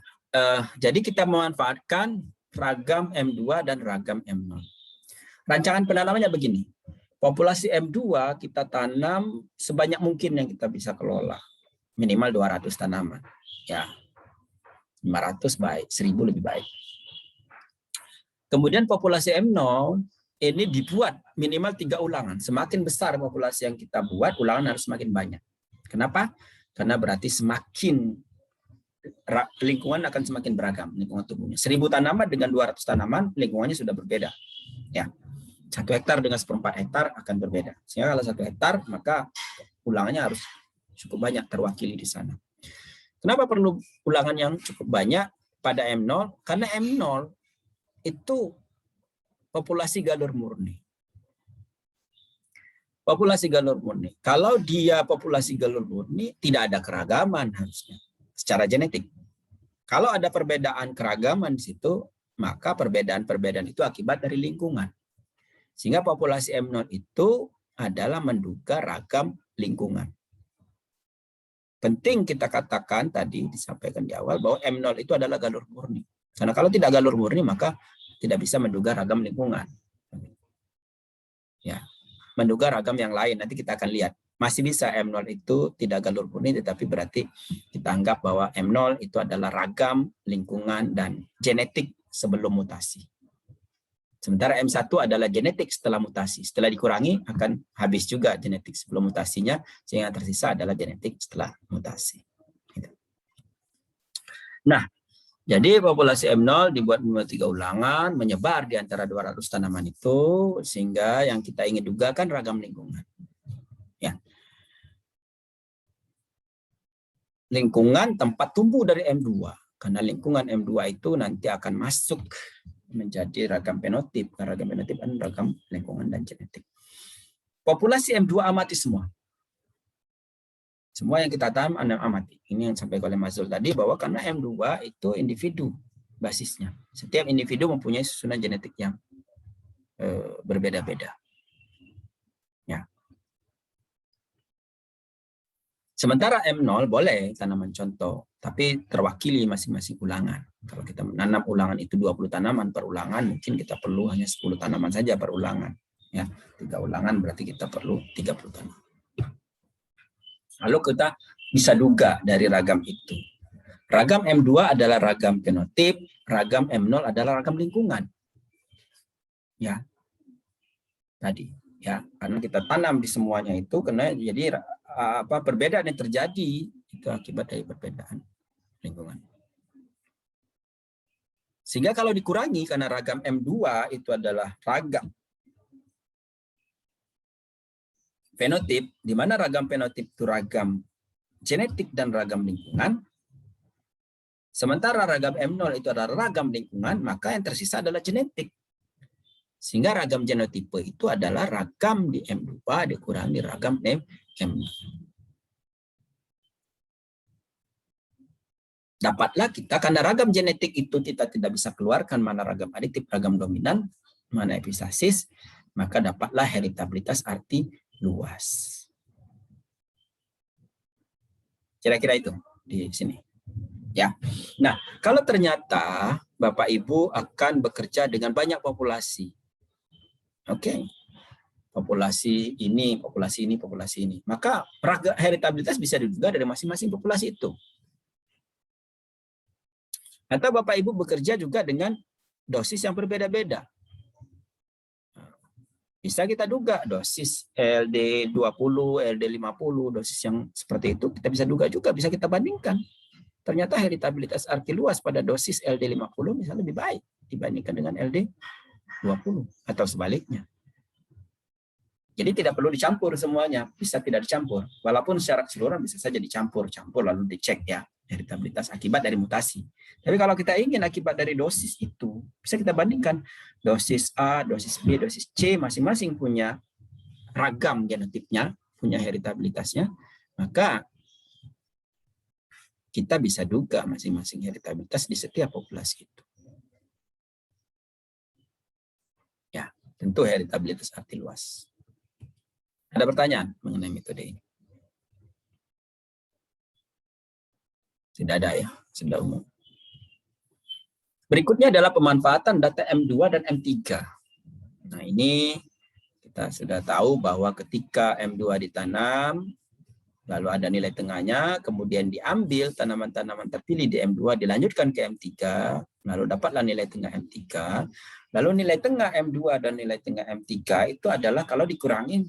jadi kita memanfaatkan ragam M2 dan ragam M0. Rancangan penanamannya begini. Populasi M2 kita tanam sebanyak mungkin yang kita bisa kelola. Minimal 200 tanaman. Ya, 500 baik, 1000 lebih baik. Kemudian populasi M0 ini dibuat minimal 3 ulangan. Semakin besar populasi yang kita buat, ulangan harus semakin banyak. Kenapa? Karena berarti semakin lingkungan akan semakin beragam, lingkungan tumbuhnya. 1000 tanaman dengan 200 tanaman, lingkungannya sudah berbeda. Ya, 1 hektar dengan 1/4 hektar akan berbeda. Sehingga kalau 1 hektar, maka ulangannya harus cukup banyak terwakili di sana. Kenapa perlu ulangan yang cukup banyak pada M0? Karena M0 itu populasi galur murni. Populasi galur murni. Kalau dia populasi galur murni, tidak ada keragaman harusnya secara genetik. Kalau ada perbedaan keragaman di situ, maka perbedaan-perbedaan itu akibat dari lingkungan. Sehingga populasi M0 itu adalah menduga ragam lingkungan. penting kita katakan tadi disampaikan di awal bahwa M0 itu adalah galur murni. Karena kalau tidak galur murni maka tidak bisa menduga ragam lingkungan. Ya, menduga ragam yang lain nanti kita akan lihat. Masih bisa M0 itu tidak galur murni, tetapi berarti kita anggap bahwa M0 itu adalah ragam lingkungan dan genetik sebelum mutasi. Sementara M1 adalah genetik setelah mutasi. Setelah dikurangi akan habis juga genetik sebelum mutasinya, sehingga yang tersisa adalah genetik setelah mutasi. Nah, jadi populasi M0 dibuat 3 ulangan, menyebar di antara 200 tanaman itu, sehingga yang kita ingin duga kan ragam lingkungan. Ya. Lingkungan tempat tumbuh dari M2. Karena lingkungan M2 itu nanti akan masuk menjadi ragam fenotip. Karena ragam fenotip adalah ragam lingkungan dan genetik. Populasi M2 amati semua. Semua yang kita tanam amati. Ini yang sampai oleh Mas Zul tadi, bahwa karena M2 itu individu basisnya. Setiap individu mempunyai susunan genetik yang berbeda-beda. Ya. Sementara M0 boleh tanaman contoh, tapi terwakili masing-masing ulangan. Kalau kita menanam ulangan itu 20 tanaman per ulangan, mungkin kita perlu hanya 10 tanaman saja per ulangan. Ya, 3 ulangan berarti kita perlu 30 tanaman. Lalu kita bisa duga dari ragam itu. Ragam M2 adalah ragam fenotip, ragam M0 adalah ragam lingkungan. Ya. Tadi, ya, karena kita tanam di semuanya itu, karena jadi perbedaan yang terjadi itu akibat dari perbedaan lingkungan. Sehingga kalau dikurangi karena ragam M2 itu adalah ragam fenotip, di mana ragam fenotip itu ragam genetik dan ragam lingkungan. Sementara ragam M0 itu adalah ragam lingkungan, maka yang tersisa adalah genetik. Sehingga ragam genotipe itu adalah ragam di M2 dikurangi ragam M0. Dapatlah kita, karena ragam genetik itu kita tidak bisa keluarkan mana ragam aditif, ragam dominan, mana epistasis, maka dapatlah heritabilitas arti luas. Kira-kira itu di sini. Ya. Nah, kalau ternyata Bapak Ibu akan bekerja dengan banyak populasi. Oke. Populasi ini, populasi ini, populasi ini. Maka heritabilitas bisa diduga dari masing-masing populasi itu. Atau Bapak Ibu bekerja juga dengan dosis yang berbeda-beda. Bisa kita duga dosis LD 20, LD 50, dosis yang seperti itu kita bisa duga juga, bisa kita bandingkan. Ternyata heritabilitas arti luas pada dosis LD 50 misalnya lebih baik dibandingkan dengan LD 20 atau sebaliknya. Jadi tidak perlu dicampur semuanya, bisa tidak dicampur. Walaupun secara keseluruhan bisa saja dicampur lalu dicek ya heritabilitas akibat dari mutasi. Tapi kalau kita ingin akibat dari dosis itu, bisa kita bandingkan dosis A, dosis B, dosis C, masing-masing punya ragam genotipnya, punya heritabilitasnya, maka kita bisa duga masing-masing heritabilitas di setiap populasi itu. Ya, tentu heritabilitas arti luas. Ada pertanyaan mengenai metode ini? Tidak ada ya, sudah umum. Berikutnya adalah pemanfaatan data M2 dan M3. Nah, ini kita sudah tahu bahwa ketika M2 ditanam, lalu ada nilai tengahnya, kemudian diambil tanaman-tanaman terpilih di M2, dilanjutkan ke M3, lalu dapatlah nilai tengah M3. Lalu nilai tengah M2 dan nilai tengah M3 itu adalah kalau dikurangi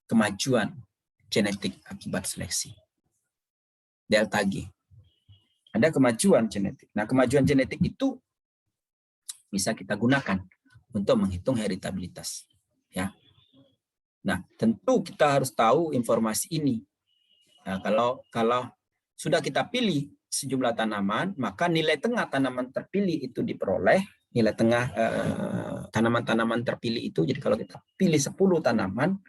kemajuan genetik akibat seleksi. Delta G. Ada kemajuan genetik. Nah, kemajuan genetik itu bisa kita gunakan untuk menghitung heritabilitas. Ya. Nah, tentu kita harus tahu informasi ini. Nah, kalau sudah kita pilih sejumlah tanaman, maka nilai tengah tanaman terpilih itu diperoleh. Nilai tengah tanaman-tanaman terpilih itu, jadi kalau kita pilih 10 tanaman,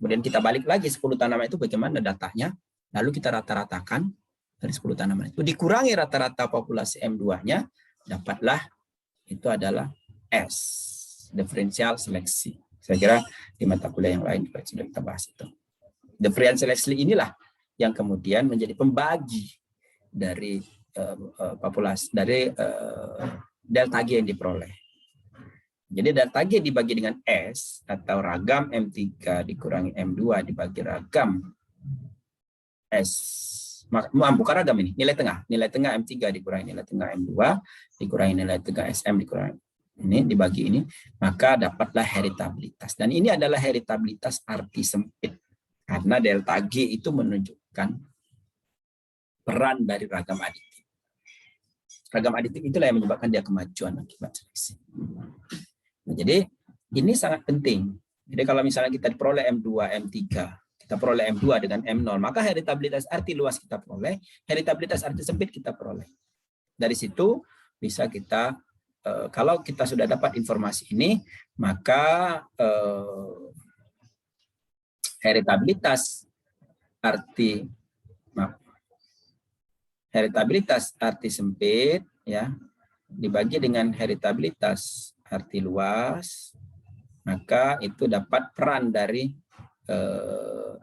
kemudian kita balik lagi 10 tanaman itu bagaimana datanya, lalu kita rata-ratakan dari 10 tanaman itu, dikurangi rata-rata populasi M2-nya, dapatlah itu adalah S, diferensial seleksi. Saya kira di mata kuliah yang lain juga sudah kita bahas itu. Diferensial seleksi inilah yang kemudian menjadi pembagi dari populasi, dari delta G yang diperoleh. Jadi delta G dibagi dengan S atau ragam M3 dikurangi M2 dibagi ragam S. Bukan ragam ini, nilai tengah M3 dikurangi nilai tengah M2 dikurangi nilai tengah SM dikurangi ini dibagi ini, maka dapatlah heritabilitas. Dan ini adalah heritabilitas arti sempit karena delta G itu menunjukkan peran dari ragam aditif. Ragam aditif itulah yang menyebabkan dia kemajuan akibat seleksi. Nah, jadi ini sangat penting. Jadi kalau misalnya kita peroleh M2, M3, kita peroleh M2 dengan M0, maka heritabilitas arti luas kita peroleh, heritabilitas arti sempit kita peroleh. Dari situ bisa kita, kalau kita sudah dapat informasi ini, maka heritabilitas arti sempit ya dibagi dengan heritabilitas arti luas, maka itu dapat peran dari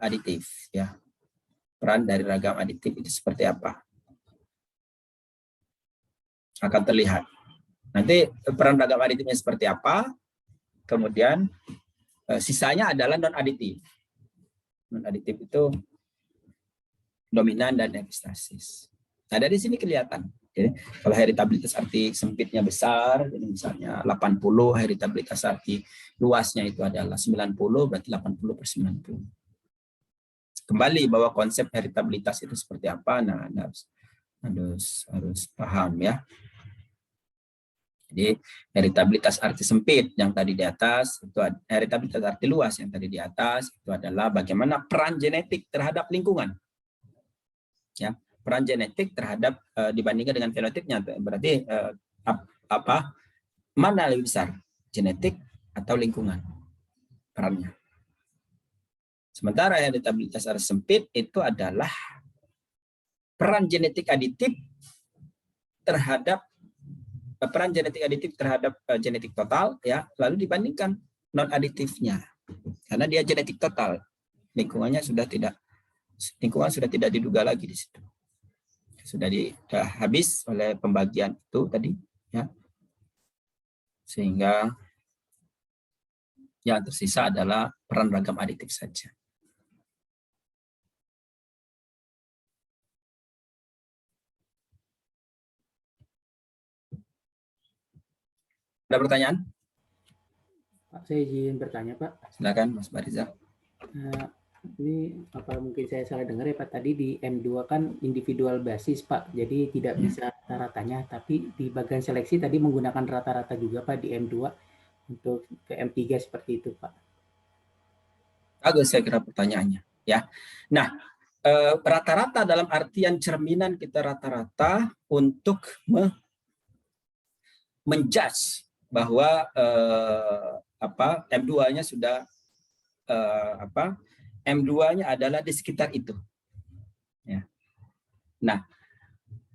aditif ya. Peran dari ragam aditif itu seperti apa? Akan terlihat. Nanti peran ragam aditifnya seperti apa? Kemudian sisanya adalah non aditif. Non aditif itu dominan dan epistasis. Nah, dari sini kelihatan. Jadi, kalau heritabilitas arti sempitnya besar, jadi misalnya 80, heritabilitas arti luasnya itu adalah 90, berarti 80/90. Kembali bahwa konsep heritabilitas itu seperti apa, nah harus paham ya. Jadi heritabilitas arti sempit yang tadi di atas, itu heritabilitas arti luas yang tadi di atas, itu adalah bagaimana peran genetik terhadap lingkungan. Ya, peran genetik terhadap dibandingkan dengan fenotipnya, berarti mana lebih besar, genetik atau lingkungan perannya. Sementara heritabilitas arti sempit itu adalah peran genetik aditif terhadap genetik total ya, lalu dibandingkan non aditifnya, karena dia genetik total, lingkungan sudah tidak diduga lagi di situ, sudah habis oleh pembagian itu tadi ya, sehingga yang tersisa adalah peran ragam aditif saja. Ada pertanyaan? Pak, saya izin bertanya, Pak. Silakan, Mas Bariza. Ini apa mungkin saya salah dengar ya, Pak? Tadi di M2 kan individual basis, Pak. Jadi tidak bisa rata-ratanya, tapi di bagian seleksi tadi menggunakan rata-rata juga, Pak, di M2 untuk ke M3 seperti itu, Pak. Bagus saya kira pertanyaannya, ya. Nah, rata-rata dalam artian cerminan kita rata-rata untuk menjudge bahwa M2-nya sudah M2-nya adalah di sekitar itu. Ya. Nah,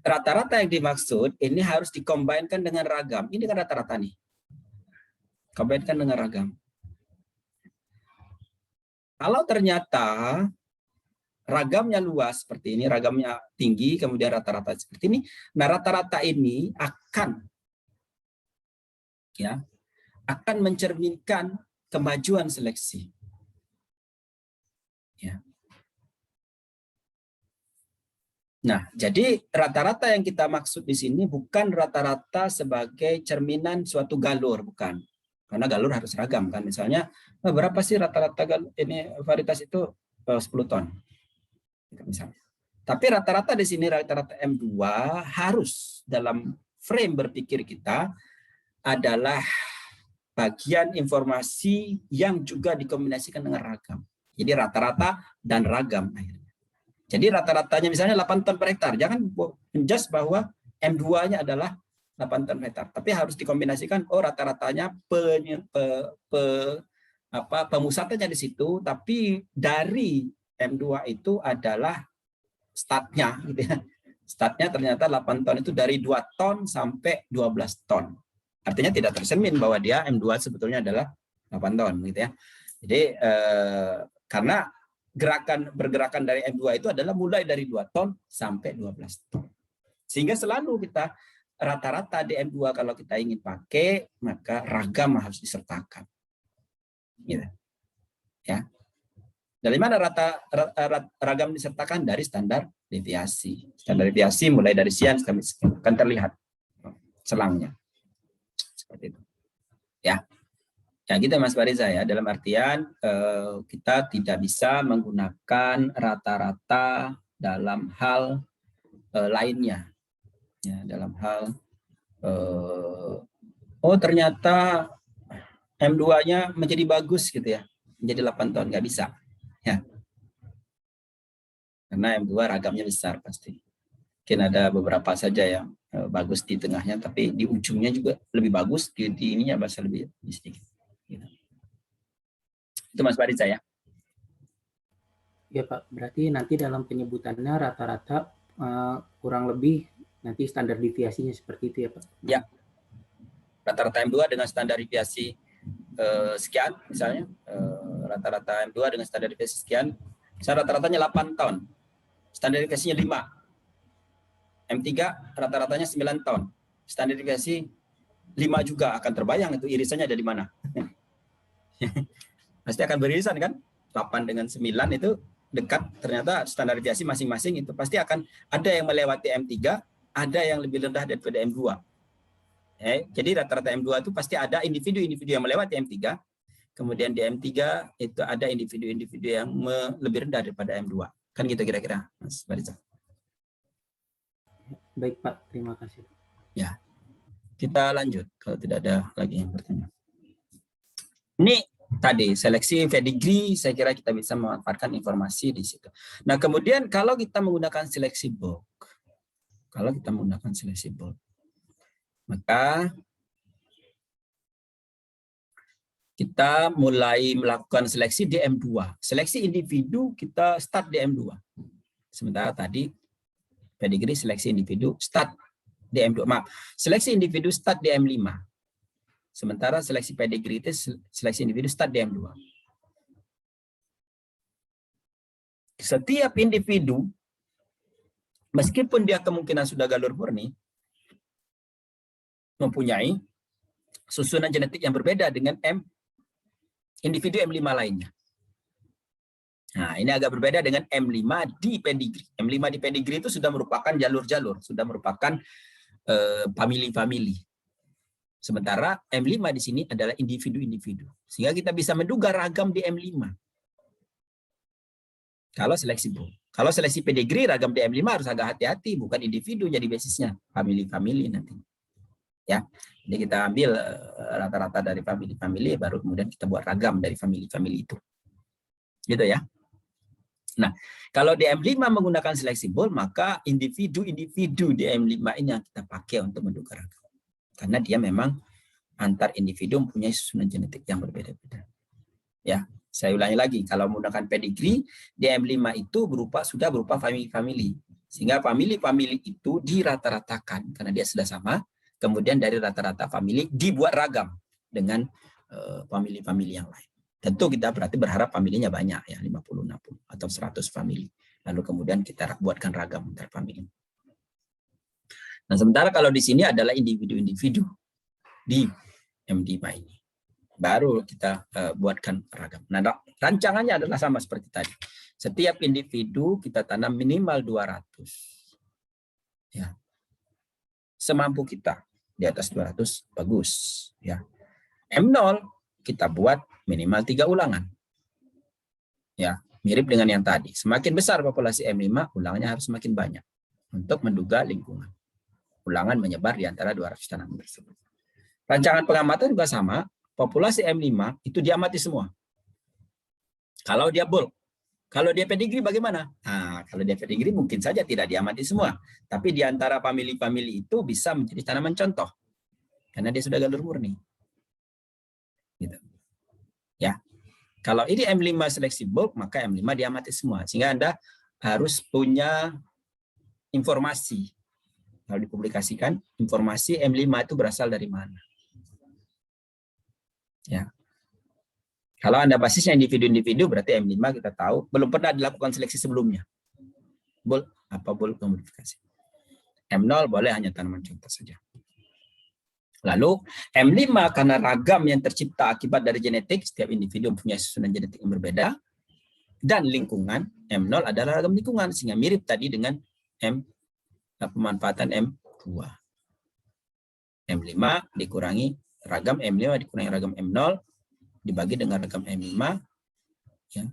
rata-rata yang dimaksud ini harus dikombinkan dengan ragam. Ini kan rata-rata nih. Kombinkan dengan ragam. Kalau ternyata ragamnya luas seperti ini, ragamnya tinggi, kemudian rata-rata seperti ini, nah rata-rata ini akan mencerminkan kemajuan seleksi. Ya. Nah, jadi rata-rata yang kita maksud di sini bukan rata-rata sebagai cerminan suatu galur, bukan. Karena galur harus ragam kan. Misalnya, berapa sih rata-rata ini varietas itu 10 ton. Misalnya. Tapi rata-rata di sini rata-rata M2 harus dalam frame berpikir kita adalah bagian informasi yang juga dikombinasikan dengan ragam. Jadi rata-rata dan ragam akhirnya. Jadi rata-ratanya misalnya 8 ton per hektar. Jangan menjudge bahwa M2-nya adalah 8 ton per hektar. Tapi harus dikombinasikan, rata-ratanya pemusatannya di situ, tapi dari M2 itu adalah startnya. Gitu ya. Startnya ternyata 8 ton itu dari 2 ton sampai 12 ton. Artinya tidak tercermin bahwa dia M2 sebetulnya adalah 8 ton gitu ya. Jadi karena bergerakan dari M2 itu adalah mulai dari 2 ton sampai 12 ton. Sehingga selalu kita rata-rata di M2 kalau kita ingin pakai, maka ragam harus disertakan. Gitu. Ya. Dari mana ragam disertakan? Dari standar deviasi. Standar deviasi mulai dari sekian sampai sekian. Akan terlihat selangnya. Seperti itu. Ya. Ya gitu Mas Bariza ya, dalam artian kita tidak bisa menggunakan rata-rata dalam hal lainnya. Ya, dalam hal oh ternyata M2-nya menjadi bagus gitu ya, menjadi 8 ton, nggak bisa. Ya. Karena M2 ragamnya besar pasti. Mungkin ada beberapa saja yang bagus di tengahnya, tapi di ujungnya juga lebih bagus, di ininya bahasa lebih sedikit. Gitu. Itu Mas Bariza ya. Ya Pak, berarti nanti dalam penyebutannya rata-rata kurang lebih nanti standar deviasinya seperti itu ya Pak? Ya, rata-rata M2 dengan standar deviasi sekian, misalnya rata-rata M2 dengan standar deviasi sekian, misalnya rata-ratanya 8 ton, standar deviasinya 5. M3 rata-ratanya 9 ton, standar deviasi 5 juga. Akan terbayang itu irisannya ada di mana. Pasti akan beririsan kan, 8 dengan 9 itu dekat, ternyata standar deviasi masing-masing itu pasti akan ada yang melewati M3, ada yang lebih rendah daripada M2. Jadi rata-rata M2 itu pasti ada individu-individu yang melewati M3, kemudian di M3 itu ada individu-individu yang lebih rendah daripada M2. Kan gitu kira-kira, Mas Bariza. Baik Pak, terima kasih. Ya, kita lanjut kalau tidak ada lagi yang bertanya. Ini tadi seleksi pedigree, saya kira kita bisa memanfaatkan informasi di situ. Nah, kemudian kalau kita menggunakan seleksi bulk, maka kita mulai melakukan seleksi di M2. Seleksi individu kita start di M2. Sementara tadi pedigree seleksi individu start di M2. Maaf, seleksi individu start di M5. Sementara seleksi pedigree itu seleksi individu start di M2. Setiap individu, meskipun dia kemungkinan sudah galur murni, mempunyai susunan genetik yang berbeda dengan individu M5 lainnya. Nah, ini agak berbeda dengan M5 di pedigree. M5 di pedigree itu sudah merupakan jalur-jalur, sudah merupakan family-family. Sementara M5 di sini adalah individu-individu. Sehingga kita bisa menduga ragam di M5. Kalau seleksi bulk. Kalau seleksi pedigree ragam di M5 harus agak hati-hati, bukan individu jadi basisnya, family-family nanti. Ya. Jadi kita ambil rata-rata dari family-family, baru kemudian kita buat ragam dari family-family itu. Gitu ya. Nah, kalau di M5 menggunakan seleksi bulk, maka individu-individu di M5 ini yang kita pakai untuk menduga ragam. Karena dia memang antar individu mempunyai susunan genetik yang berbeda-beda. Ya, saya ulangi lagi, kalau menggunakan pedigree di M5 itu sudah berupa family-family. Sehingga family-family itu dirata-ratakan karena dia sudah sama. Kemudian dari rata-rata family dibuat ragam dengan family-family yang lain. Tentu kita berarti berharap familinya banyak ya, 50, 60 atau 100 family. Lalu kemudian kita buatkan ragam antar family. Nah, sementara kalau di sini adalah individu-individu di M5 ini. Baru kita buatkan ragam. Nah, rancangannya adalah sama seperti tadi. Setiap individu kita tanam minimal 200. Ya. Semampu kita. Di atas 200 bagus. Ya. M0 kita buat minimal 3 ulangan. Ya, mirip dengan yang tadi. Semakin besar populasi M5, ulangannya harus semakin banyak untuk menduga lingkungan. Ulangan menyebar di antara 200 tanaman tersebut. Rancangan pengamatan juga sama, populasi M5 itu diamati semua. Kalau dia bulk, kalau dia pedigree bagaimana? Nah, kalau dia pedigree mungkin saja tidak diamati semua, tapi di antara family-family itu bisa menjadi tanaman contoh, karena dia sudah galur murni. Gitu. Ya, kalau ini M5 seleksi bulk, maka M5 diamati semua, sehingga Anda harus punya informasi. Kalau dipublikasikan, informasi M5 itu berasal dari mana. Ya. Kalau Anda basisnya individu-individu, berarti M5 kita tahu belum pernah dilakukan seleksi sebelumnya. Bulk modifikasi. M0 boleh hanya tanaman contoh saja. Lalu M5 karena ragam yang tercipta akibat dari genetik, setiap individu mempunyai susunan genetik yang berbeda, dan lingkungan, M0 adalah ragam lingkungan, sehingga mirip tadi dengan pemanfaatan M2. M5 dikurangi ragam M5 dikurangi ragam M0 dibagi dengan ragam M5, ya,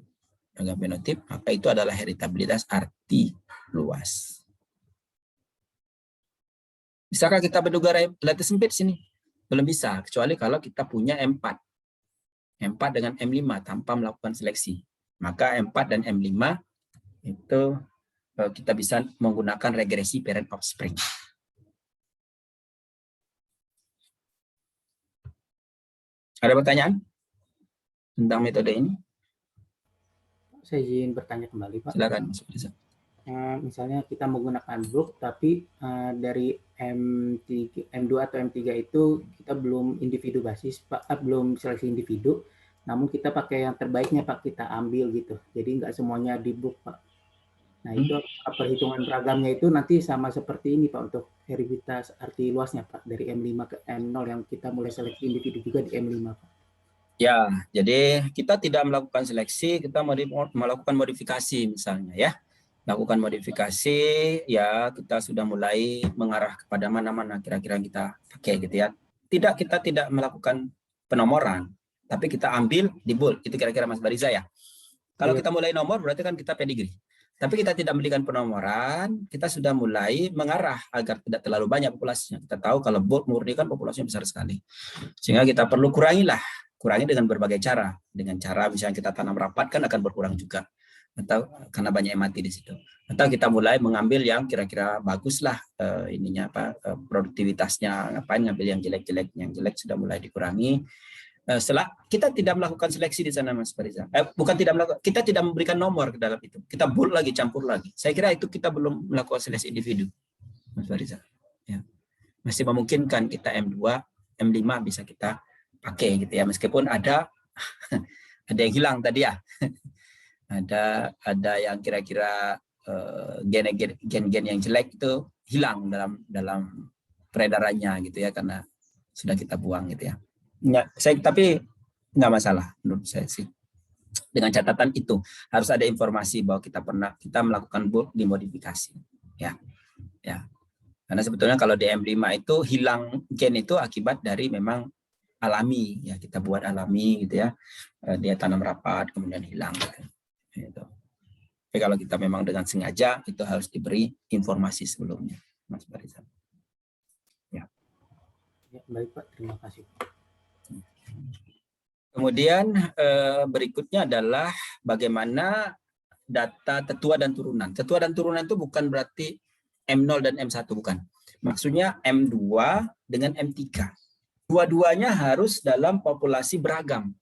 ragam fenotip, maka itu adalah heritabilitas arti luas. Bisakah kita menduga relatif sempit sini? Belum bisa, kecuali kalau kita punya M4. M4 dengan M5 tanpa melakukan seleksi. Maka M4 dan M5 itu kita bisa menggunakan regresi parent offspring. Ada pertanyaan tentang metode ini? Saya izin bertanya kembali, Pak. Silakan. Misalnya kita menggunakan bulk, tapi dari M2 atau M3 itu kita belum individu basis, Pak, belum seleksi individu, namun kita pakai yang terbaiknya, Pak, kita ambil gitu. Jadi nggak semuanya di bulk, Pak. Nah, itu perhitungan ragamnya itu nanti sama seperti ini, Pak, untuk heritabilitas arti luasnya, Pak, dari M5 ke M0 yang kita mulai seleksi individu juga di M5, Pak. Ya, jadi kita tidak melakukan seleksi, kita melakukan modifikasi misalnya, ya. Lakukan modifikasi, ya kita sudah mulai mengarah kepada mana-mana kira-kira kita pakai gitu ya. Kita tidak melakukan penomoran, tapi kita ambil di bulk, itu kira-kira Mas Bariza ya. Kalau kita mulai nomor berarti kan kita pedigree. Tapi kita tidak memberikan penomoran, kita sudah mulai mengarah agar tidak terlalu banyak populasinya. Kita tahu kalau bulk murni kan populasinya besar sekali. Sehingga kita perlu kurangi dengan berbagai cara. Dengan cara misalnya kita tanam rapat kan akan berkurang juga. Atau karena banyak yang mati di situ. Atau kita mulai mengambil yang kira-kira bagus lah produktivitasnya, ngapain ngambil yang jelek-jelek, yang jelek sudah mulai dikurangi. Setelah kita tidak melakukan seleksi di sana, Mas Fariza. Kita tidak memberikan nomor ke dalam itu. Kita bulk lagi, campur lagi. Saya kira itu kita belum melakukan seleksi individu, Mas Fariza. Ya. Masih memungkinkan kita M2, M5 bisa kita pakai gitu ya, meskipun ada yang hilang tadi ya. ada yang kira-kira gen-gen yang jelek itu hilang dalam peredarannya gitu ya, karena sudah kita buang gitu ya. Tapi nggak masalah menurut saya sih. Dengan catatan itu harus ada informasi bahwa kita melakukan bulk dimodifikasi, ya. Karena sebetulnya kalau di M5 itu hilang gen itu akibat dari memang alami, ya kita buat alami gitu ya. Dia tanam rapat kemudian hilang gitu. Tapi kalau kita memang dengan sengaja itu harus diberi informasi sebelumnya, Mas Bariza. Ya. Baik Pak, terima kasih. Kemudian berikutnya adalah bagaimana data tetua dan turunan. Tetua dan turunan itu bukan berarti M0 dan M1, bukan. Maksudnya M2 dengan M3. Dua-duanya harus dalam populasi beragam.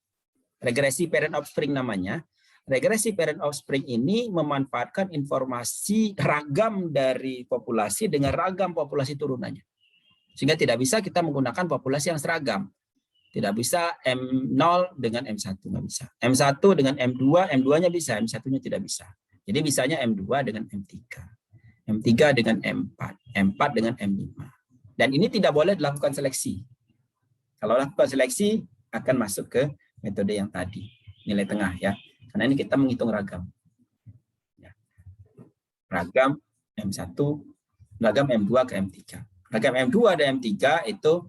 Regresi parent offspring namanya. Regresi parent offspring ini memanfaatkan informasi ragam dari populasi dengan ragam populasi turunannya. Sehingga tidak bisa kita menggunakan populasi yang seragam. Tidak bisa M0 dengan M1, nggak bisa. M1 dengan M2, M2-nya bisa, M1-nya tidak bisa. Jadi bisanya M2 dengan M3. M3 dengan M4, M4 dengan M5. Dan ini tidak boleh dilakukan seleksi. Kalau lakukan seleksi, akan masuk ke metode yang tadi, nilai tengah ya. Karena ini kita menghitung ragam. Ragam M1, ragam M2 ke M3. Ragam M2 dan M3 itu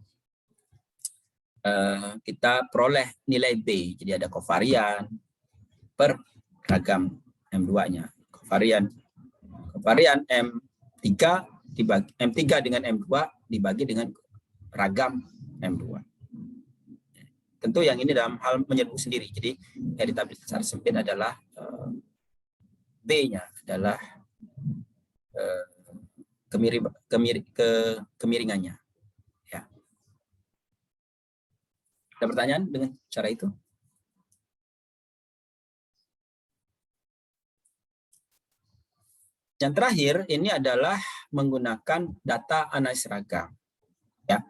kita peroleh nilai B, jadi ada kovarian per ragam M2-nya. Kovarian M3 dibagi M3 dengan M2 dibagi dengan ragam M2. Tentu yang ini dalam hal menyebut sendiri. Jadi heritabilitas secara sempit adalah B-nya adalah kemiringannya. Ada pertanyaan dengan cara itu? Yang terakhir ini adalah menggunakan data analisis ragam. Ya,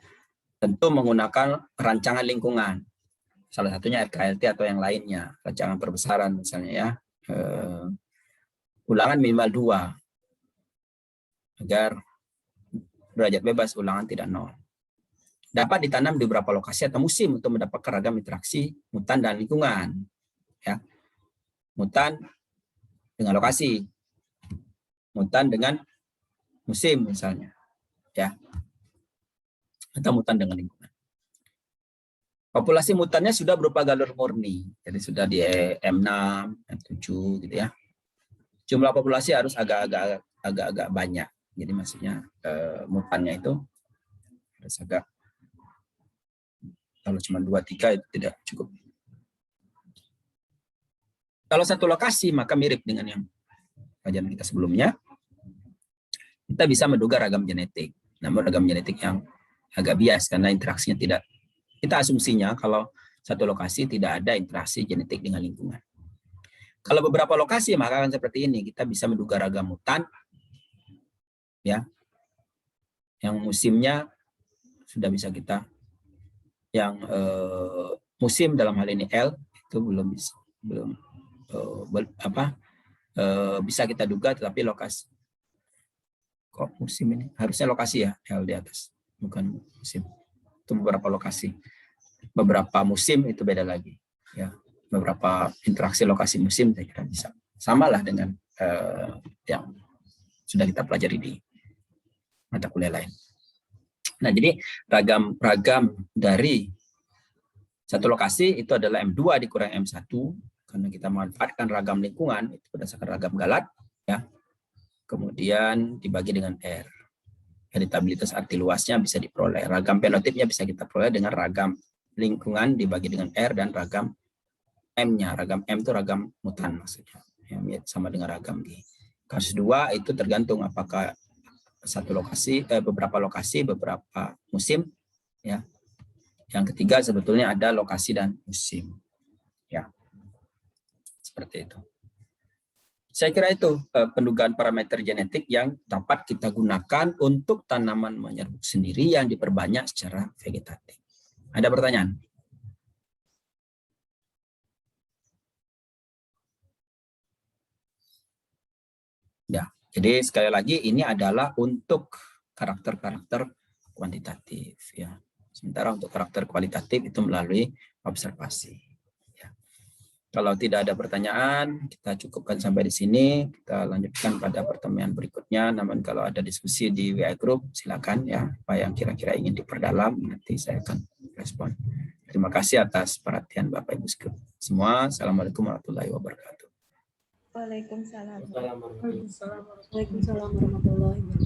tentu menggunakan rancangan lingkungan. Salah satunya RKLT atau yang lainnya, rancangan perbesaran misalnya ya. Ulangan minimal 2 agar derajat bebas ulangan tidak 0. Dapat ditanam di beberapa lokasi atau musim untuk mendapatkan ragam interaksi mutan dan lingkungan. Ya. Mutan dengan lokasi, mutan dengan musim misalnya, ya, atau mutan dengan lingkungan. Populasi mutannya sudah berupa galur murni, jadi sudah di M6, M7 gitu ya. Jumlah populasi harus agak-agak banyak. Jadi maksudnya mutannya itu harus agak, kalau cuma 2-3 itu tidak cukup. Kalau satu lokasi maka mirip dengan yang kajian kita sebelumnya. Kita bisa menduga ragam genetik. Namun ragam genetik yang agak bias karena interaksinya tidak. Kita asumsinya kalau satu lokasi tidak ada interaksi genetik dengan lingkungan. Kalau beberapa lokasi maka akan seperti ini. Kita bisa menduga ragam mutan, ya, yang musimnya sudah bisa kita, yang musim dalam hal ini L itu belum bisa kita duga, tetapi lokasi. Kok musim ini harusnya lokasi ya, L di atas, bukan musim. Itu beberapa lokasi. Beberapa musim itu beda lagi, ya. Beberapa interaksi lokasi musim saya kira bisa samalah dengan yang sudah kita pelajari di mata kuliah lain. Nah, jadi ragam dari satu lokasi itu adalah M2 dikurangi M1 karena kita memanfaatkan ragam lingkungan itu berdasarkan ragam Galat, ya. Kemudian dibagi dengan R. Heritabilitas arti luasnya bisa diperoleh. Ragam fenotipnya bisa kita peroleh dengan ragam lingkungan dibagi dengan R dan ragam M-nya. Ragam M itu ragam mutan maksudnya. Yang sama dengan ragam G. Kasus 2 itu tergantung apakah satu lokasi, beberapa lokasi, beberapa musim, ya. Yang ketiga sebetulnya ada lokasi dan musim, ya. Seperti itu. Saya kira itu pendugaan parameter genetik yang dapat kita gunakan untuk tanaman menyerbuk sendiri yang diperbanyak secara vegetatif. Ada pertanyaan? Ya, jadi sekali lagi ini adalah untuk karakter-karakter kuantitatif, ya. Sementara untuk karakter kualitatif itu melalui observasi. Kalau tidak ada pertanyaan, kita cukupkan sampai di sini. Kita lanjutkan pada pertemuan berikutnya. Namun kalau ada diskusi di WA Group, silakan ya. Apa yang kira-kira ingin diperdalam, nanti saya akan respon. Terima kasih atas perhatian Bapak Ibu semua. Assalamualaikum warahmatullahi wabarakatuh. Waalaikumsalam. Waalaikumsalam. Waalaikumsalam warahmatullahi wabarakatuh.